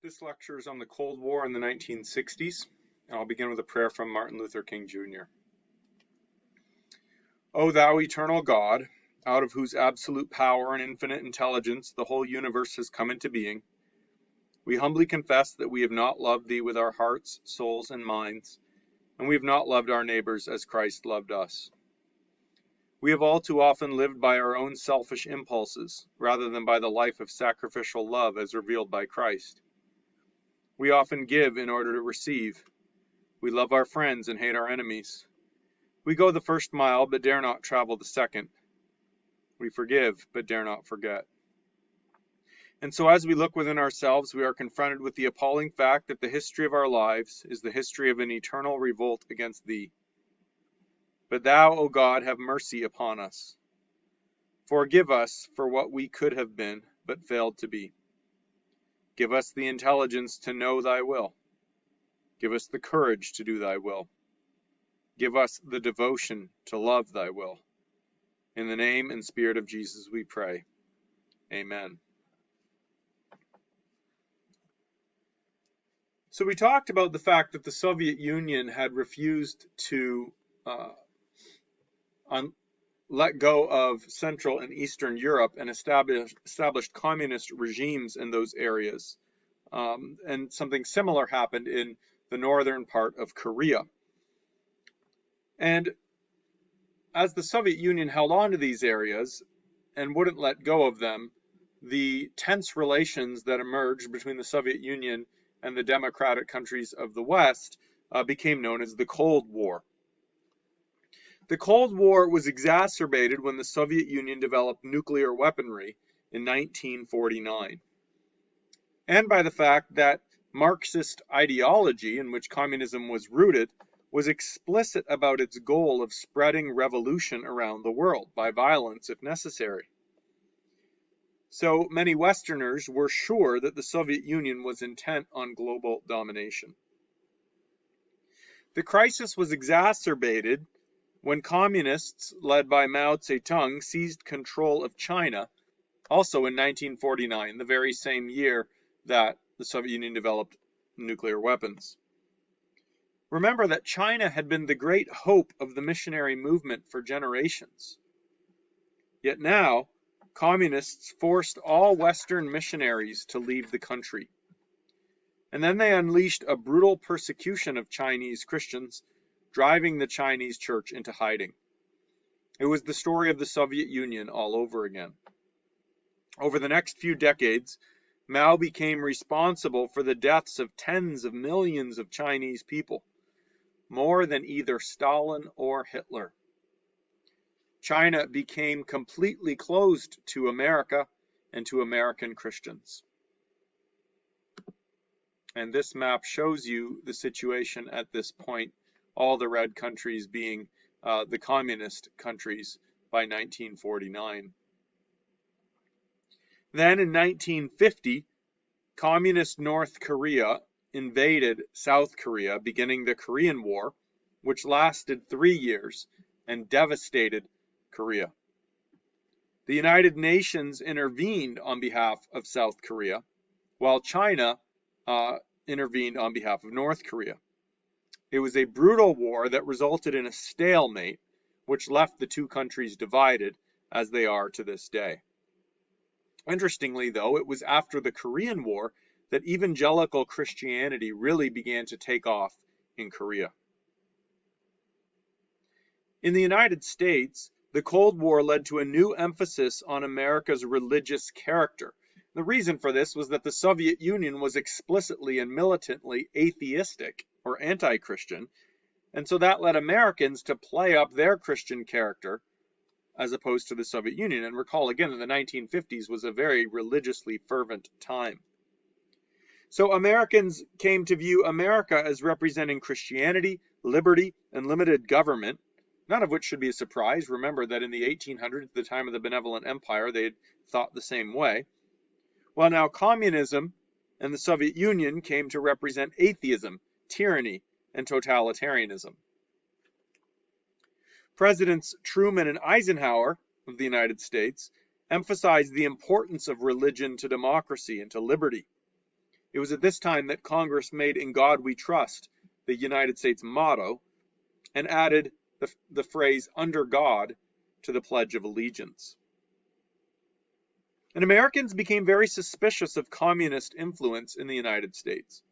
This lecture is on the Cold War in the 1960s, and I'll begin with a prayer from Martin Luther King Jr. O thou eternal God, out of whose absolute power and infinite intelligence the whole universe has come into being, we humbly confess that we have not loved thee with our hearts, souls, and minds, and we have not loved our neighbors as Christ loved us. We have all too often lived by our own selfish impulses, rather than by the life of sacrificial love as revealed by Christ. We often give in order to receive. We love our friends and hate our enemies. We go the first mile, but dare not travel the second. We forgive, but dare not forget. And so as we look within ourselves, we are confronted with the appalling fact that the history of our lives is the history of an eternal revolt against thee. But thou, O God, have mercy upon us. Forgive us for what we could have been, but failed to be. Give us the intelligence to know thy will. Give us the courage to do thy will. Give us the devotion to love thy will. In the name and spirit of Jesus we pray. Amen. So we talked about the fact that the Soviet Union had refused to let go of Central and Eastern Europe and established communist regimes in those areas. And something similar happened in the northern part of Korea. And as the Soviet Union held on to these areas and wouldn't let go of them, the tense relations that emerged between the Soviet Union and the democratic countries of the West became known as the Cold War. The Cold War was exacerbated when the Soviet Union developed nuclear weaponry in 1949, and by the fact that Marxist ideology, in which communism was rooted, was explicit about its goal of spreading revolution around the world by violence if necessary. So many Westerners were sure that the Soviet Union was intent on global domination. The crisis was exacerbated when communists, led by Mao Zedong, seized control of China, also in 1949, the very same year that the Soviet Union developed nuclear weapons. Remember that China had been the great hope of the missionary movement for generations. Yet now, communists forced all Western missionaries to leave the country. And then they unleashed a brutal persecution of Chinese Christians, driving the Chinese church into hiding. It was the story of the Soviet Union all over again. Over the next few decades, Mao became responsible for the deaths of tens of millions of Chinese people, more than either Stalin or Hitler. China became completely closed to America and to American Christians. And this map shows you the situation at this point, all the red countries being the communist countries by 1949. Then in 1950, communist North Korea invaded South Korea, beginning the Korean War, which lasted 3 years and devastated Korea. The United Nations intervened on behalf of South Korea, while China intervened on behalf of North Korea. It was a brutal war that resulted in a stalemate, which left the two countries divided as they are to this day. Interestingly, though, it was after the Korean War that evangelical Christianity really began to take off in Korea. In the United States, the Cold War led to a new emphasis on America's religious character. The reason for this was that the Soviet Union was explicitly and militantly atheistic or anti-Christian, and so that led Americans to play up their Christian character as opposed to the Soviet Union. And recall again that the 1950s was a very religiously fervent time. So Americans came to view America as representing Christianity, liberty, and limited government, none of which should be a surprise. Remember that in the 1800s, the time of the Benevolent Empire, they had thought the same way. Well, now communism and the Soviet Union came to represent atheism, tyranny, and totalitarianism. Presidents Truman and Eisenhower of the United States emphasized the importance of religion to democracy and to liberty. It was at this time that Congress made "In God We Trust" the United States motto and added the phrase "under God" to the Pledge of Allegiance. And Americans became very suspicious of communist influence in the United States,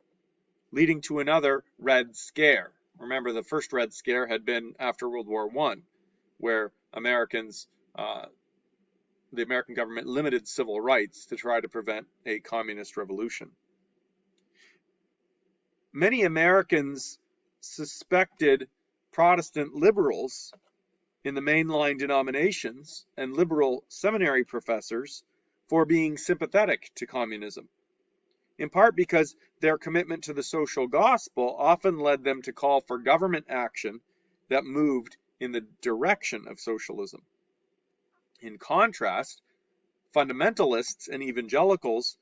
leading to another Red Scare. Remember, the first Red Scare had been after World War I, where the American government limited civil rights to try to prevent a communist revolution. Many Americans suspected Protestant liberals in the mainline denominations and liberal seminary professors for being sympathetic to communism, in part because their commitment to the social gospel often led them to call for government action that moved in the direction of socialism. In contrast, fundamentalists and evangelicals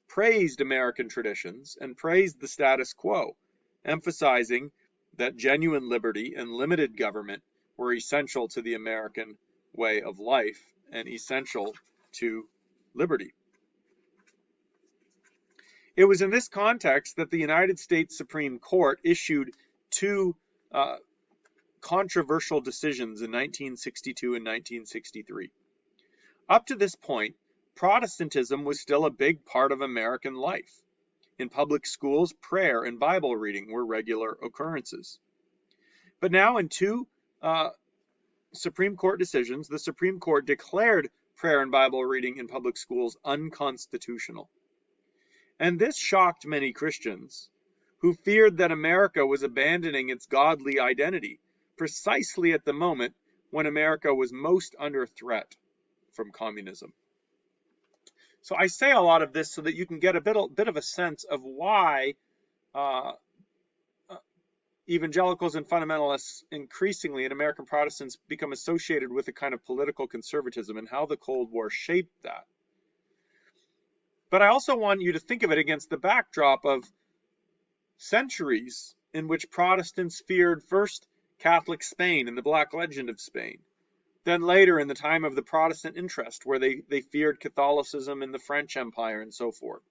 praised American traditions and praised the status quo, emphasizing that genuine liberty and limited government were essential to the American way of life and essential to liberty. It was in this context that the United States Supreme Court issued two controversial decisions in 1962 and 1963. Up to this point, Protestantism was still a big part of American life. In public schools, prayer and Bible reading were regular occurrences. But now in two Supreme Court decisions, the Supreme Court declared prayer and Bible reading in public schools unconstitutional. And this shocked many Christians who feared that America was abandoning its godly identity precisely at the moment when America was most under threat from communism. So I say a lot of this so that you can get a bit of a sense of why evangelicals and fundamentalists increasingly, and American Protestants, become associated with a kind of political conservatism and how the Cold War shaped that. But I also want you to think of it against the backdrop of centuries in which Protestants feared first Catholic Spain and the Black Legend of Spain, then later in the time of the Protestant interest, where they feared Catholicism in the French Empire and so forth.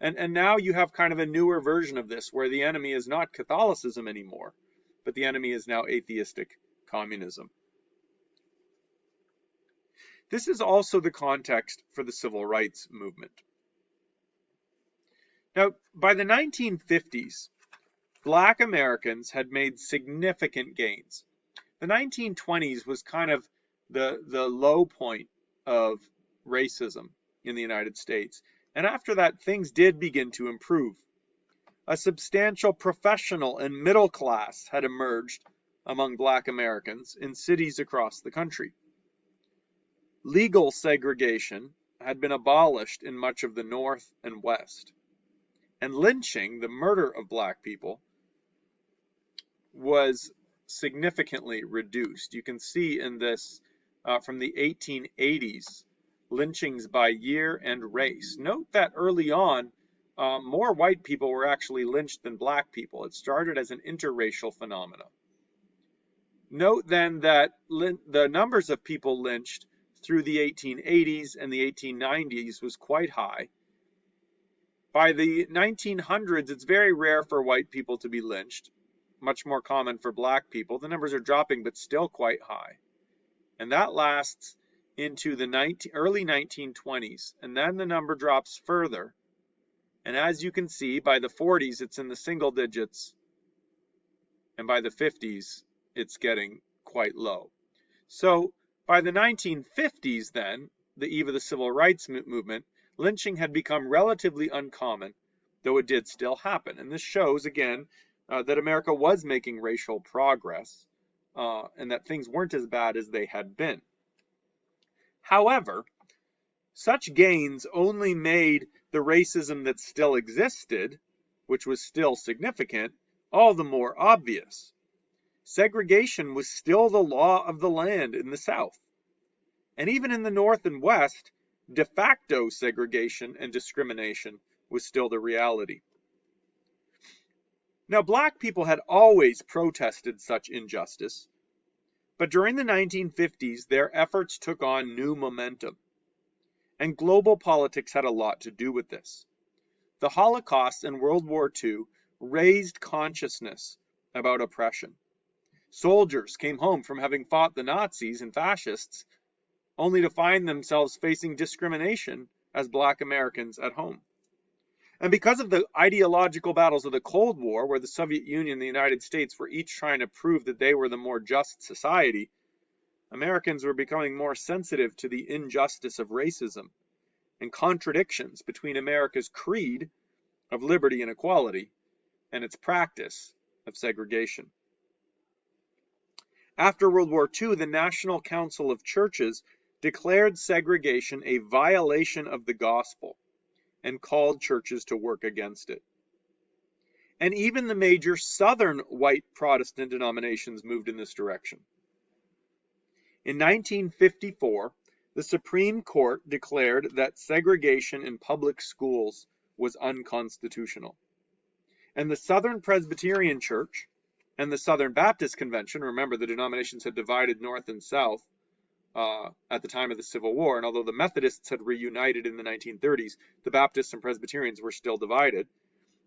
And now you have kind of a newer version of this, where the enemy is not Catholicism anymore, but the enemy is now atheistic communism. This is also the context for the civil rights movement. Now, by the 1950s, Black Americans had made significant gains. The 1920s was kind of the low point of racism in the United States. And after that, things did begin to improve. A substantial professional and middle class had emerged among Black Americans in cities across the country. Legal segregation had been abolished in much of the North and West. And lynching, the murder of Black people, was significantly reduced. You can see in this from the 1880s, lynchings by year and race. Note that early on, more white people were actually lynched than Black people. It started as an interracial phenomenon. Note then that the numbers of people lynched through the 1880s and the 1890s was quite high. By the 1900s, it's very rare for white people to be lynched, much more common for Black people. The numbers are dropping, but still quite high. And that lasts into the early 1920s, and then the number drops further. And as you can see, by the 40s, it's in the single digits, and by the 50s, it's getting quite low. So by the 1950s then, the eve of the civil rights movement, lynching had become relatively uncommon, though it did still happen. And this shows, again, that America was making racial progress, and that things weren't as bad as they had been. However, such gains only made the racism that still existed, which was still significant, all the more obvious. Segregation was still the law of the land in the South. And even in the North and West, de facto segregation and discrimination was still the reality. Now, Black people had always protested such injustice, but during the 1950s, their efforts took on new momentum. And global politics had a lot to do with this. The Holocaust and World War II raised consciousness about oppression. Soldiers came home from having fought the Nazis and fascists only to find themselves facing discrimination as Black Americans at home. And because of the ideological battles of the Cold War, where the Soviet Union and the United States were each trying to prove that they were the more just society, Americans were becoming more sensitive to the injustice of racism and contradictions between America's creed of liberty and equality and its practice of segregation. After World War II, the National Council of Churches declared segregation a violation of the gospel and called churches to work against it. And even the major Southern white Protestant denominations moved in this direction. In 1954, the Supreme Court declared that segregation in public schools was unconstitutional. And the Southern Presbyterian Church and the Southern Baptist Convention, remember the denominations had divided North and South at the time of the Civil War, and although the Methodists had reunited in the 1930s, the Baptists and Presbyterians were still divided.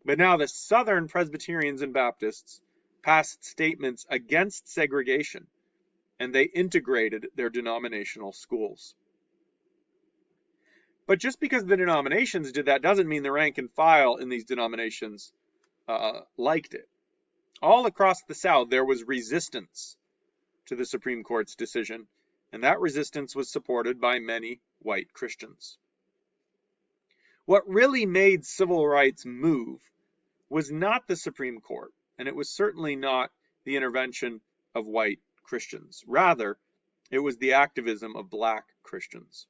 But now the Southern Presbyterians and Baptists passed statements against segregation, and they integrated their denominational schools. But just because the denominations did that doesn't mean the rank and file in these denominations liked it. All across the South, there was resistance to the Supreme Court's decision, and that resistance was supported by many white Christians. What really made civil rights move was not the Supreme Court, and it was certainly not the intervention of white Christians. Rather, it was the activism of Black Christians.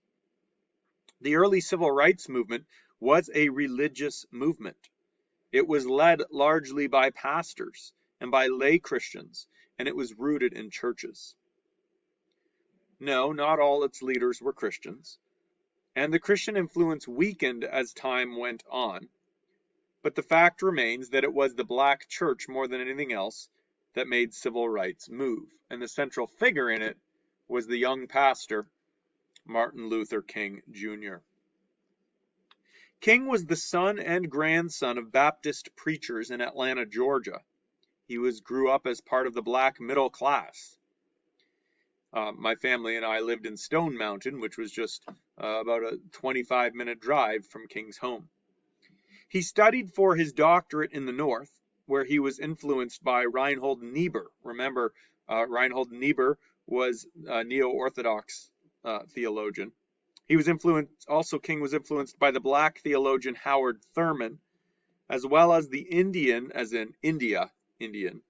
The early civil rights movement was a religious movement. It was led largely by pastors and by lay Christians, and it was rooted in churches. No, not all its leaders were Christians, and the Christian influence weakened as time went on. But the fact remains that it was the Black church more than anything else that made civil rights move, and the central figure in it was the young pastor, Martin Luther King Jr. King was the son and grandson of Baptist preachers in Atlanta, Georgia. He grew up as part of the Black middle class. My family and I lived in Stone Mountain, which was just about a 25-minute drive from King's home. He studied for his doctorate in the North, where he was influenced by Reinhold Niebuhr. Remember, Reinhold Niebuhr was a neo-Orthodox theologian. King was influenced by the Black theologian Howard Thurman, as well as the Indian, as in Indian,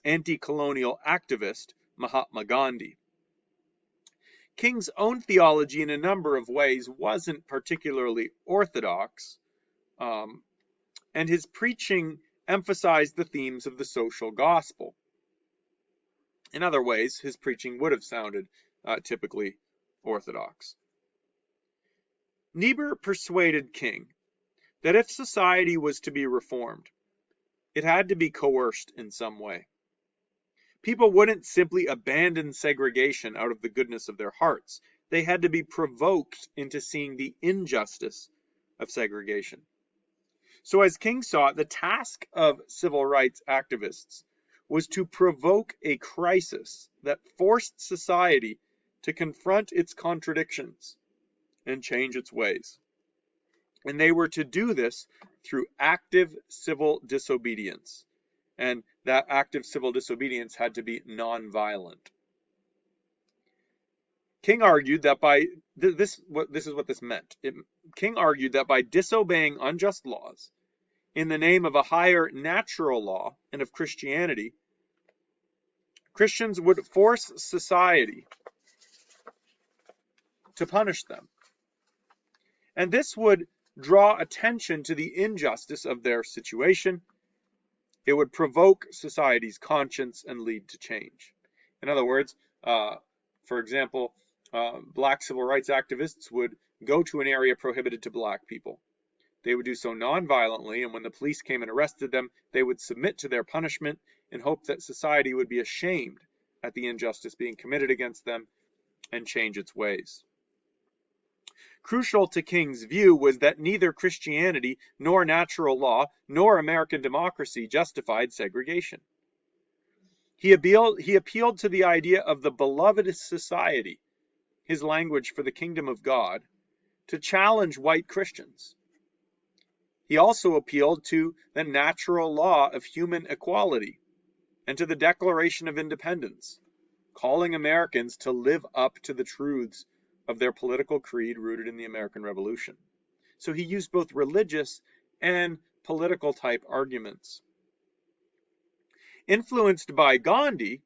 anti-colonial activist Mahatma Gandhi. King's own theology in a number of ways wasn't particularly orthodox, and his preaching emphasized the themes of the social gospel. In other ways, his preaching would have sounded typically orthodox. Niebuhr persuaded King that if society was to be reformed, it had to be coerced in some way. People wouldn't simply abandon segregation out of the goodness of their hearts. They had to be provoked into seeing the injustice of segregation. So as King saw it, the task of civil rights activists was to provoke a crisis that forced society to confront its contradictions and change its ways. And they were to do this through active civil disobedience. And that active civil disobedience had to be nonviolent. King argued that by this is what this meant. King argued that by disobeying unjust laws in the name of a higher natural law and of Christianity, Christians would force society to punish them. And this would draw attention to the injustice of their situation. It would provoke society's conscience and lead to change. In other words, for example, Black civil rights activists would go to an area prohibited to Black people. They would do so non-violently, and when the police came and arrested them, they would submit to their punishment in hope that society would be ashamed at the injustice being committed against them and change its ways. Crucial to King's view was that neither Christianity nor natural law nor American democracy justified segregation. He appealed to the idea of the beloved society, his language for the kingdom of God, to challenge white Christians. He also appealed to the natural law of human equality and to the Declaration of Independence, calling Americans to live up to the truths of their political creed rooted in the American Revolution. So he used both religious and political type arguments. Influenced by Gandhi,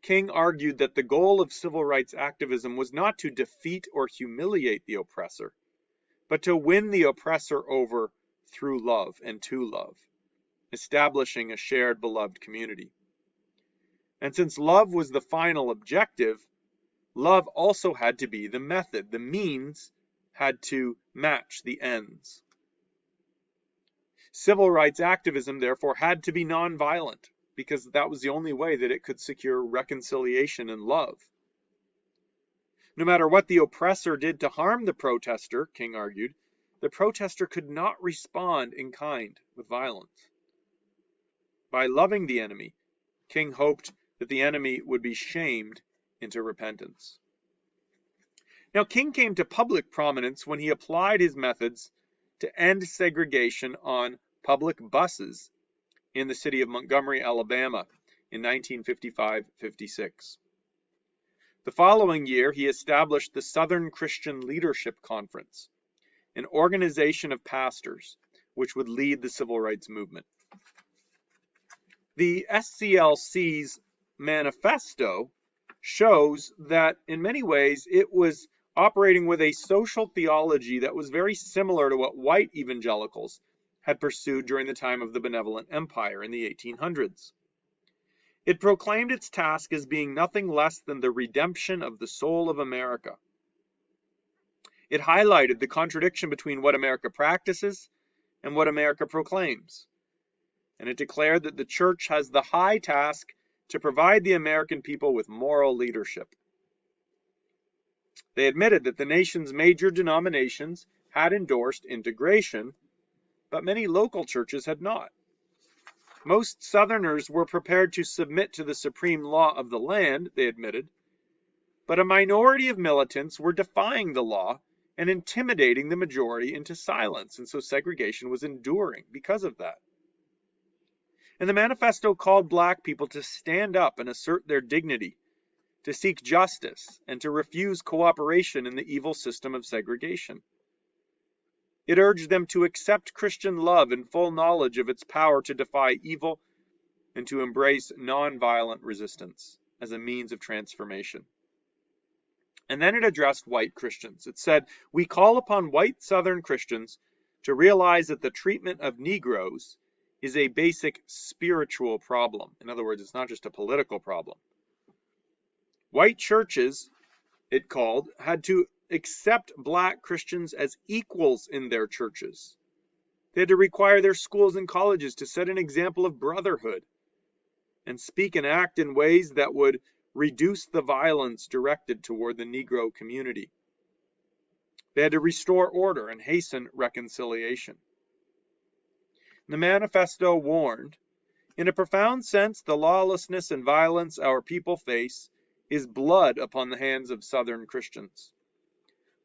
King argued that the goal of civil rights activism was not to defeat or humiliate the oppressor, but to win the oppressor over through love and to love, establishing a shared beloved community. And since love was the final objective, love also had to be the method. The means had to match the ends. Civil rights activism, therefore, had to be nonviolent, because that was the only way that it could secure reconciliation and love. No matter what the oppressor did to harm the protester, King argued, the protester could not respond in kind with violence. By loving the enemy, King hoped that the enemy would be shamed into repentance. Now, King came to public prominence when he applied his methods to end segregation on public buses in the city of Montgomery, Alabama in 1955-56. The following year, he established the Southern Christian Leadership Conference, an organization of pastors which would lead the civil rights movement. The SCLC's manifesto shows that in many ways it was operating with a social theology that was very similar to what white evangelicals had pursued during the time of the Benevolent Empire in the 1800s. It proclaimed its task as being nothing less than the redemption of the soul of America. It highlighted the contradiction between what America practices and what America proclaims. And it declared that the church has the high task to provide the American people with moral leadership. They admitted that the nation's major denominations had endorsed integration, but many local churches had not. Most Southerners were prepared to submit to the supreme law of the land, they admitted, but a minority of militants were defying the law and intimidating the majority into silence, and so segregation was enduring because of that. And the manifesto called black people to stand up and assert their dignity, to seek justice, and to refuse cooperation in the evil system of segregation. It urged them to accept Christian love in full knowledge of its power to defy evil and to embrace nonviolent resistance as a means of transformation. And then it addressed white Christians. It said, "We call upon white Southern Christians to realize that the treatment of Negroes is a basic spiritual problem." In other words, it's not just a political problem. White churches, it called, had to accept black Christians as equals in their churches. They had to require their schools and colleges to set an example of brotherhood and speak and act in ways that would reduce the violence directed toward the Negro community. They had to restore order and hasten reconciliation. The manifesto warned, "In a profound sense, the lawlessness and violence our people face is blood upon the hands of Southern Christians.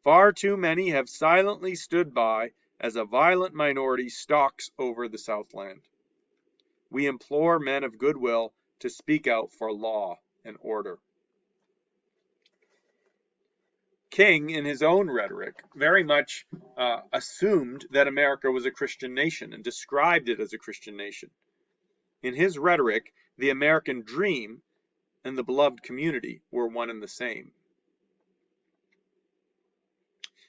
Far too many have silently stood by as a violent minority stalks over the Southland. We implore men of goodwill to speak out for law and order." King, in his own rhetoric, very much assumed that America was a Christian nation and described it as a Christian nation. In his rhetoric, the American dream and the beloved community were one and the same.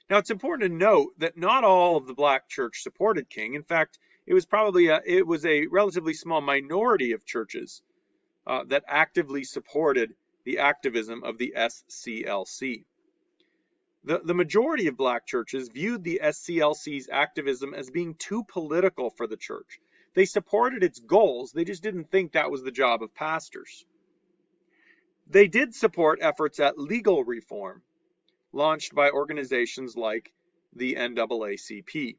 Now, it's important to note that not all of the black church supported King. In fact, it was a relatively small minority of churches that actively supported the activism of the SCLC. The majority of black churches viewed the SCLC's activism as being too political for the church. They supported its goals, they just didn't think that was the job of pastors. They did support efforts at legal reform launched by organizations like the NAACP.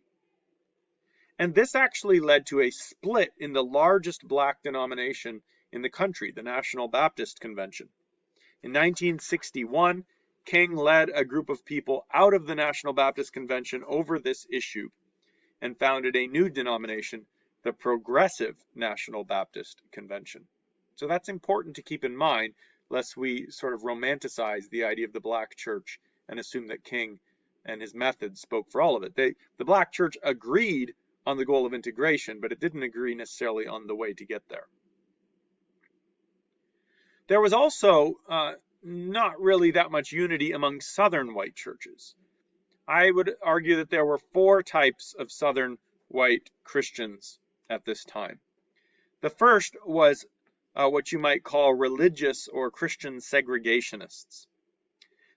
And this actually led to a split in the largest black denomination in the country, the National Baptist Convention. In 1961, King led a group of people out of the National Baptist Convention over this issue and founded a new denomination, the Progressive National Baptist Convention. So that's important to keep in mind, lest we sort of romanticize the idea of the black church and assume that King and his methods spoke for all of it. The black church agreed on the goal of integration, but it didn't agree necessarily on the way to get there. There was also not really that much unity among Southern white churches. I would argue that there were 4 types of Southern white Christians at this time. The first was what you might call religious or Christian segregationists.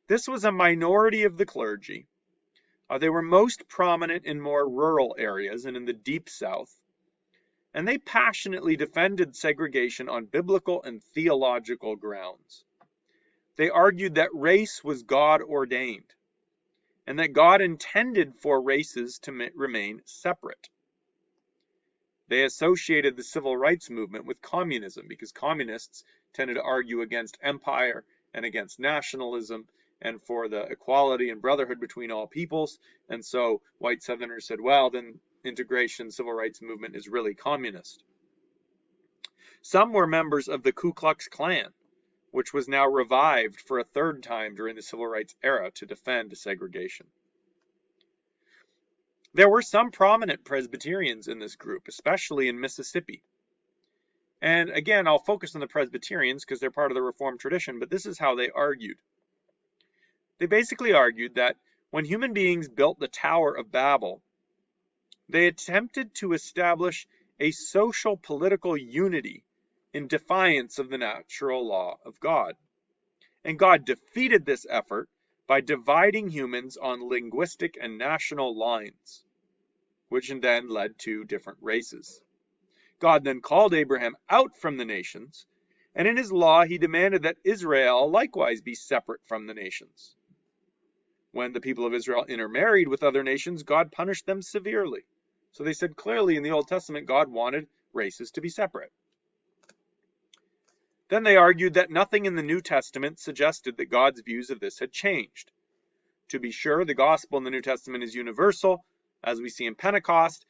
This was a minority of the clergy. They were most prominent in more rural areas and in the Deep South, and they passionately defended segregation on biblical and theological grounds. They argued that race was God ordained, and that God intended for races to remain separate. They associated the civil rights movement with communism because communists tended to argue against empire and against nationalism and for the equality and brotherhood between all peoples. And so white Southerners said, well, then integration, civil rights movement is really communist. Some were members of the Ku Klux Klan, which was now revived for a 3rd time during the civil rights era to defend segregation. There were some prominent Presbyterians in this group, especially in Mississippi. And again, I'll focus on the Presbyterians because they're part of the Reformed tradition, but this is how they argued. They basically argued that when human beings built the Tower of Babel, they attempted to establish a social political unity in defiance of the natural law of God. And God defeated this effort by dividing humans on linguistic and national lines, which then led to different races. God then called Abraham out from the nations, and in his law he demanded that Israel likewise be separate from the nations. When the people of Israel intermarried with other nations, God punished them severely. So they said clearly in the Old Testament, God wanted races to be separate. Then they argued that nothing in the New Testament suggested that God's views of this had changed. To be sure, the gospel in the New Testament is universal, as we see in Pentecost,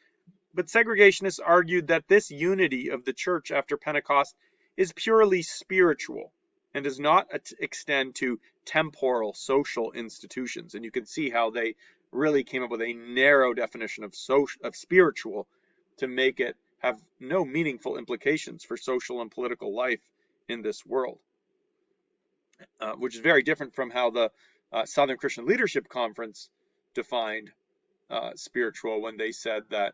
but segregationists argued that this unity of the church after Pentecost is purely spiritual and does not extend to temporal social institutions. And you can see how they really came up with a narrow definition of spiritual to make it have no meaningful implications for social and political life in this world, which is very different from how the Southern Christian Leadership Conference defined spiritual when they said that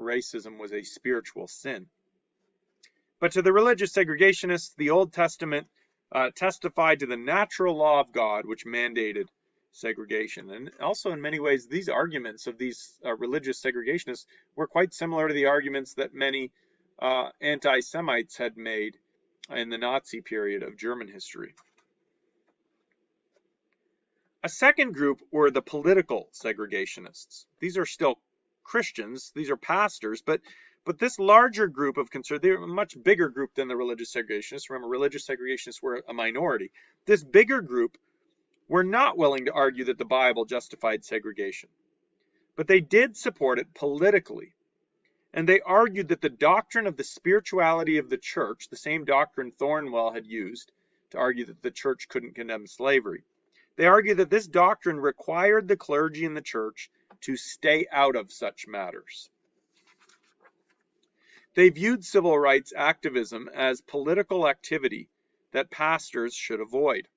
racism was a spiritual sin. But to the religious segregationists, the Old Testament testified to the natural law of God, which mandated segregation. And also, in many ways, these arguments of these religious segregationists were quite similar to the arguments that many anti-Semites had made in the Nazi period of German history. A second group were the political segregationists. These are still Christians, these are pastors, but this larger group of conservatives, they're a much bigger group than the religious segregationists. Remember, religious segregationists were a minority. This bigger group were not willing to argue that the Bible justified segregation, but they did support it politically. And they argued that the doctrine of the spirituality of the church, the same doctrine Thornwell had used to argue that the church couldn't condemn slavery, they argued that this doctrine required the clergy in the church to stay out of such matters. They viewed civil rights activism as political activity that pastors should avoid.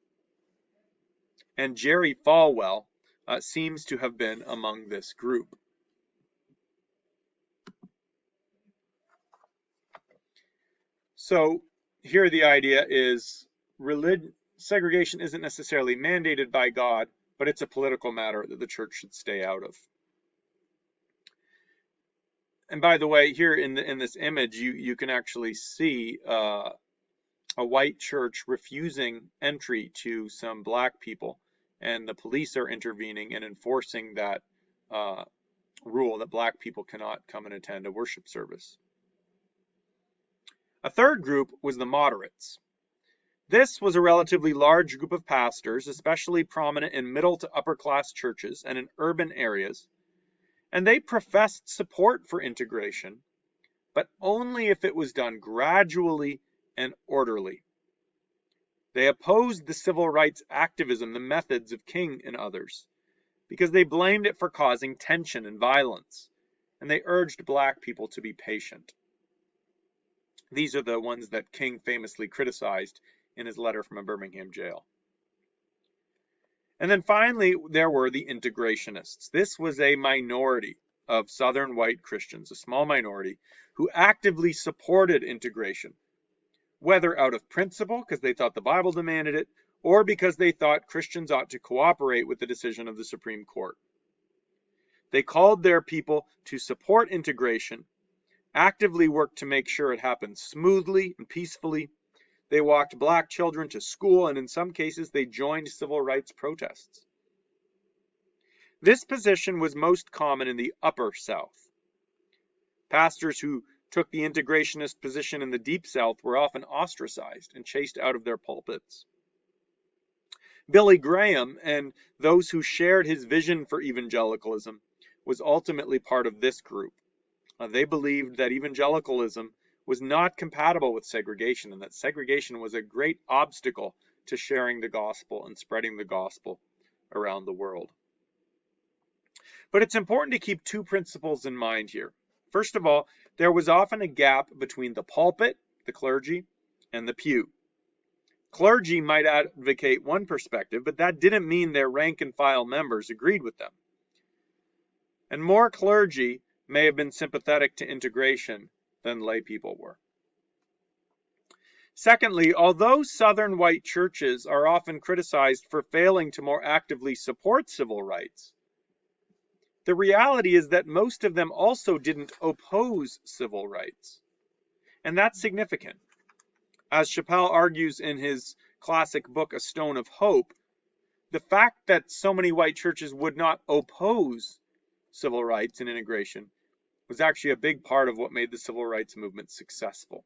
And Jerry Falwell seems to have been among this group. So here the idea is segregation isn't necessarily mandated by God, but it's a political matter that the church should stay out of. And by the way, here in this image, you can actually see a white church refusing entry to some black people and the police are intervening and enforcing that rule that black people cannot come and attend a worship service. A third group was the moderates. This was a relatively large group of pastors, especially prominent in middle to upper class churches and in urban areas, and they professed support for integration, but only if it was done gradually and orderly. They opposed the civil rights activism, the methods of King and others, because they blamed it for causing tension and violence, and they urged black people to be patient. These are the ones that King famously criticized in his letter from a Birmingham jail. And then finally, there were the integrationists. This was a minority of Southern white Christians, a small minority, who actively supported integration, whether out of principle, because they thought the Bible demanded it, or because they thought Christians ought to cooperate with the decision of the Supreme Court. They called their people to support integration, actively worked to make sure it happened smoothly and peacefully. They walked black children to school, and in some cases they joined civil rights protests. This position was most common in the Upper South. Pastors who took the integrationist position in the Deep South were often ostracized and chased out of their pulpits. Billy Graham and those who shared his vision for evangelicalism was ultimately part of this group. They believed that evangelicalism was not compatible with segregation, and that segregation was a great obstacle to sharing the gospel and spreading the gospel around the world. But it's important to keep two principles in mind here. First of all, there was often a gap between the pulpit, the clergy, and the pew. Clergy might advocate one perspective, but that didn't mean their rank and file members agreed with them. And more clergy may have been sympathetic to integration than lay people were. Secondly, although Southern white churches are often criticized for failing to more actively support civil rights, the reality is that most of them also didn't oppose civil rights. And that's significant. As Chappell argues in his classic book, A Stone of Hope, the fact that so many white churches would not oppose civil rights and integration was actually a big part of what made the civil rights movement successful.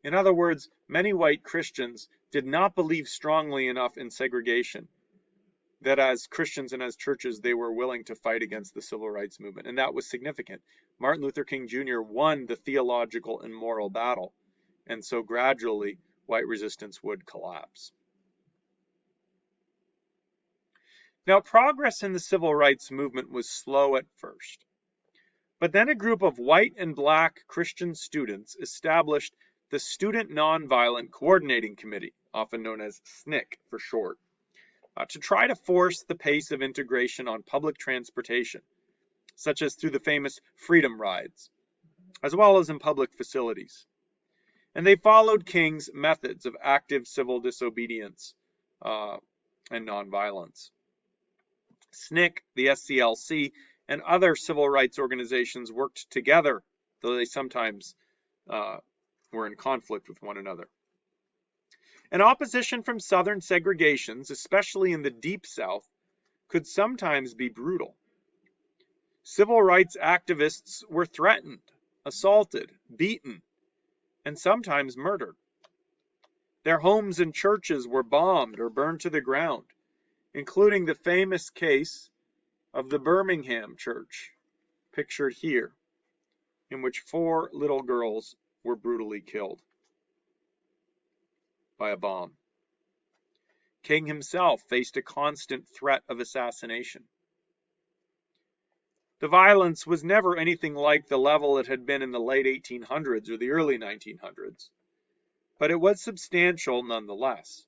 In other words, many white Christians did not believe strongly enough in segregation that as Christians and as churches they were willing to fight against the civil rights movement, and that was significant. Martin Luther King Jr. won the theological and moral battle, and so gradually white resistance would collapse. Now, progress in the civil rights movement was slow at first. But then a group of white and black Christian students established the Student Nonviolent Coordinating Committee, often known as SNCC for short, to try to force the pace of integration on public transportation, such as through the famous Freedom Rides, as well as in public facilities. And they followed King's methods of active civil disobedience and nonviolence. SNCC, the SCLC, and other civil rights organizations worked together, though they sometimes were in conflict with one another. And opposition from Southern segregations, especially in the Deep South, could sometimes be brutal. Civil rights activists were threatened, assaulted, beaten, and sometimes murdered. Their homes and churches were bombed or burned to the ground, including the famous case of the Birmingham church, pictured here, in which 4 little girls were brutally killed by a bomb. King himself faced a constant threat of assassination. The violence was never anything like the level it had been in the late 1800s or the early 1900s, but it was substantial nonetheless.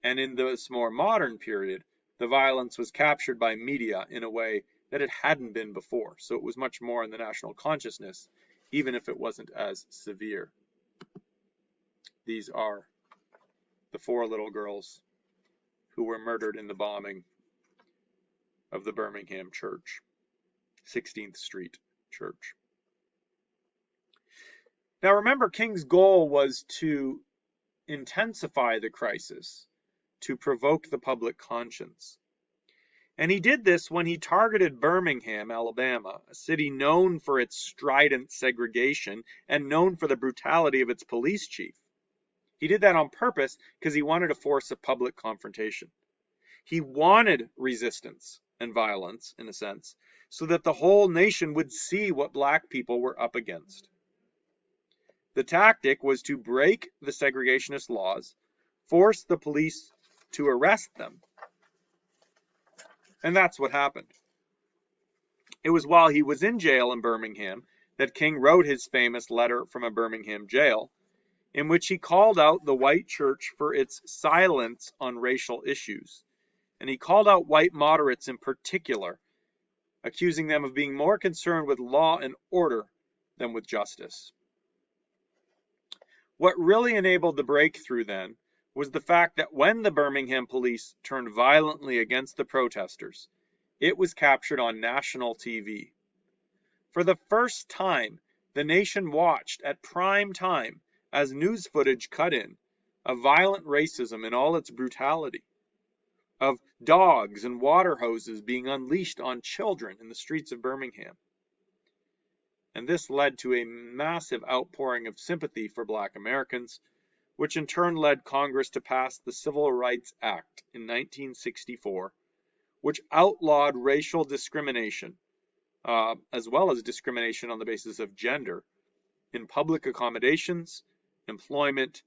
And in this more modern period, the violence was captured by media in a way that it hadn't been before, so it was much more in the national consciousness, even if it wasn't as severe. These are the 4 little girls who were murdered in the bombing of the Birmingham church, 16th Street Church. Now remember, King's goal was to intensify the crisis, to provoke the public conscience. And he did this when he targeted Birmingham, Alabama, a city known for its strident segregation and known for the brutality of its police chief. He did that on purpose because he wanted to force a public confrontation. He wanted resistance and violence, in a sense, so that the whole nation would see what black people were up against. The tactic was to break the segregationist laws, force the police to arrest them. And that's what happened. It was while he was in jail in Birmingham that King wrote his famous letter from a Birmingham jail, in which he called out the white church for its silence on racial issues. And he called out white moderates in particular, accusing them of being more concerned with law and order than with justice. What really enabled the breakthrough then was the fact that when the Birmingham police turned violently against the protesters, it was captured on national TV. For the first time, the nation watched at prime time as news footage cut in of violent racism in all its brutality, of dogs and water hoses being unleashed on children in the streets of Birmingham. And this led to a massive outpouring of sympathy for Black Americans, which in turn led Congress to pass the Civil Rights Act in 1964, which outlawed racial discrimination, as well as discrimination on the basis of gender, in public accommodations, employment,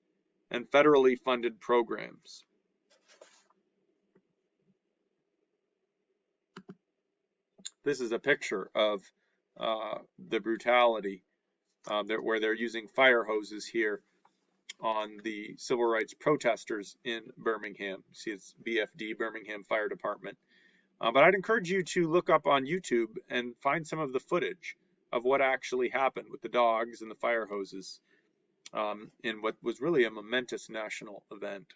and federally funded programs. This is a picture of the brutality where they're using fire hoses here on the civil rights protesters in Birmingham. See, it's BFD, Birmingham Fire Department. But I'd encourage you to look up on YouTube and find some of the footage of what actually happened with the dogs and the fire hoses in what was really a momentous national event.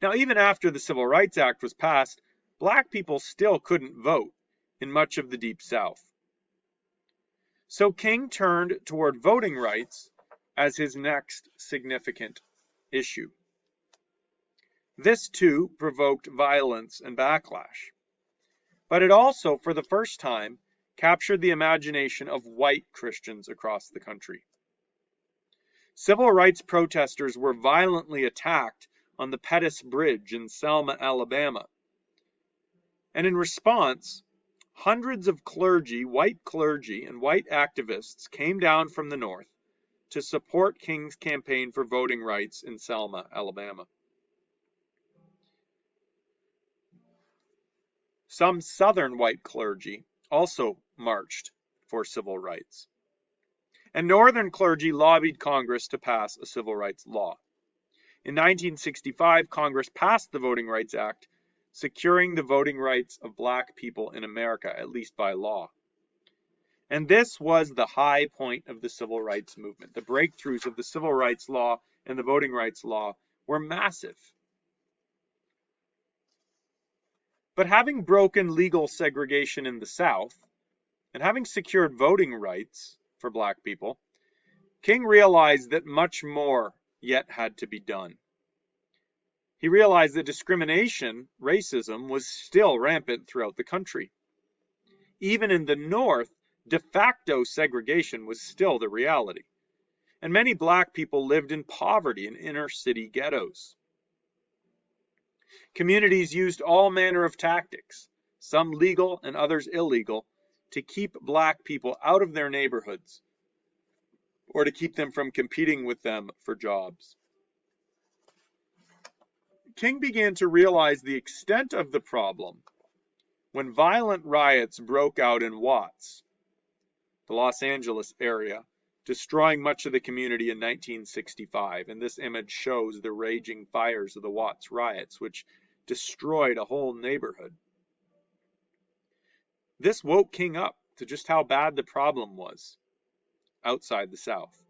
Now, even after the Civil Rights Act was passed, Black people still couldn't vote in much of the Deep South. So King turned toward voting rights as his next significant issue. This too provoked violence and backlash. But it also, for the first time, captured the imagination of white Christians across the country. Civil rights protesters were violently attacked on the Pettus Bridge in Selma, Alabama. And in response, hundreds of white clergy and white activists came down from the north to support King's campaign for voting rights in Selma, Alabama. Some southern white clergy also marched for civil rights. And northern clergy lobbied Congress to pass a civil rights law. In 1965, Congress passed the Voting Rights Act, securing the voting rights of Black people in America, at least by law. And this was the high point of the civil rights movement. The breakthroughs of the civil rights law and the voting rights law were massive. But having broken legal segregation in the South, and having secured voting rights for Black people, King realized that much more yet had to be done. He realized that discrimination, racism, was still rampant throughout the country. Even in the North, de facto segregation was still the reality, and many Black people lived in poverty in inner city ghettos. Communities used all manner of tactics, some legal and others illegal, to keep Black people out of their neighborhoods or to keep them from competing with them for jobs. King began to realize the extent of the problem when violent riots broke out in Watts, the Los Angeles area, destroying much of the community in 1965. And this image shows the raging fires of the Watts riots, which destroyed a whole neighborhood. This woke King up to just how bad the problem was outside the South.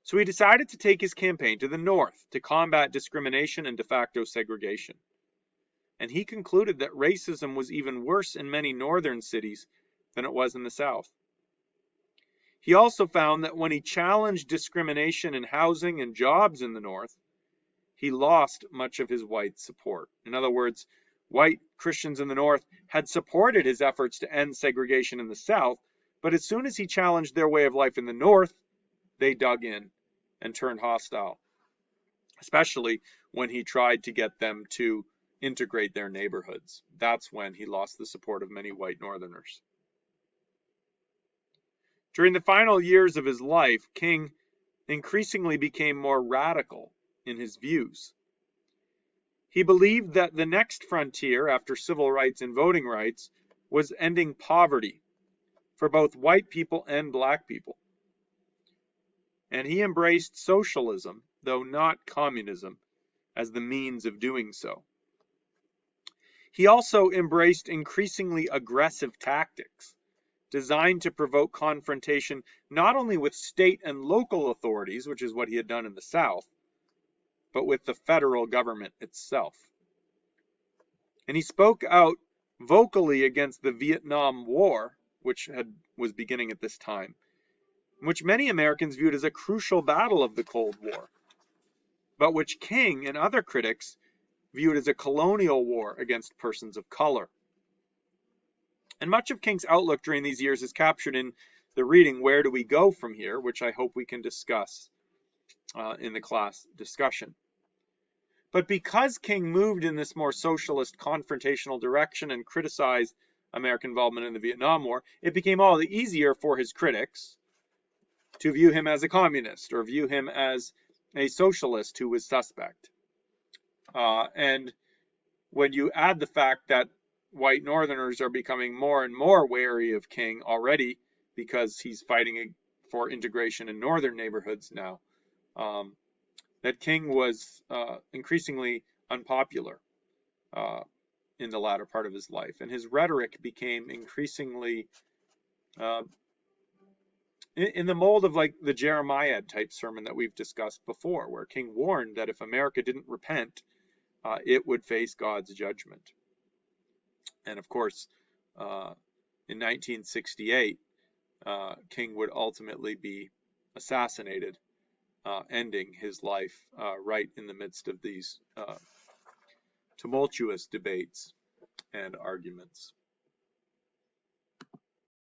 So he decided to take his campaign to the North to combat discrimination and de facto segregation. And he concluded that racism was even worse in many northern cities than it was in the South. He also found that when he challenged discrimination in housing and jobs in the North, he lost much of his white support. In other words, White Christians in the North had supported his efforts to end segregation in the South, but as soon as he challenged their way of life in the North, they dug in and turned hostile, especially when he tried to get them to integrate their neighborhoods. That's when he lost the support of many white Northerners. During the final years of his life, King increasingly became more radical in his views. He believed that the next frontier after civil rights and voting rights was ending poverty for both white people and black people. And he embraced socialism, though not communism, as the means of doing so. He also embraced increasingly aggressive tactics designed to provoke confrontation not only with state and local authorities, which is what he had done in the South, but with the federal government itself. And he spoke out vocally against the Vietnam War, which was beginning at this time, which many Americans viewed as a crucial battle of the Cold War, but which King and other critics viewed as a colonial war against persons of color. And much of King's outlook during these years is captured in the reading Where Do We Go From Here, which I hope we can discuss in the class discussion. But because King moved in this more socialist confrontational direction and criticized American involvement in the Vietnam War, it became all the easier for his critics to view him as a communist or view him as a socialist who was suspect. And when you add the fact that white Northerners are becoming more and more wary of King already because he's fighting for integration in northern neighborhoods now, that King was increasingly unpopular in the latter part of his life. And his rhetoric became increasingly in the mold of like the Jeremiah type sermon that we've discussed before, where King warned that if America didn't repent, it would face God's judgment. And of course, in 1968, King would ultimately be assassinated, ending his life right in the midst of these tumultuous debates and arguments.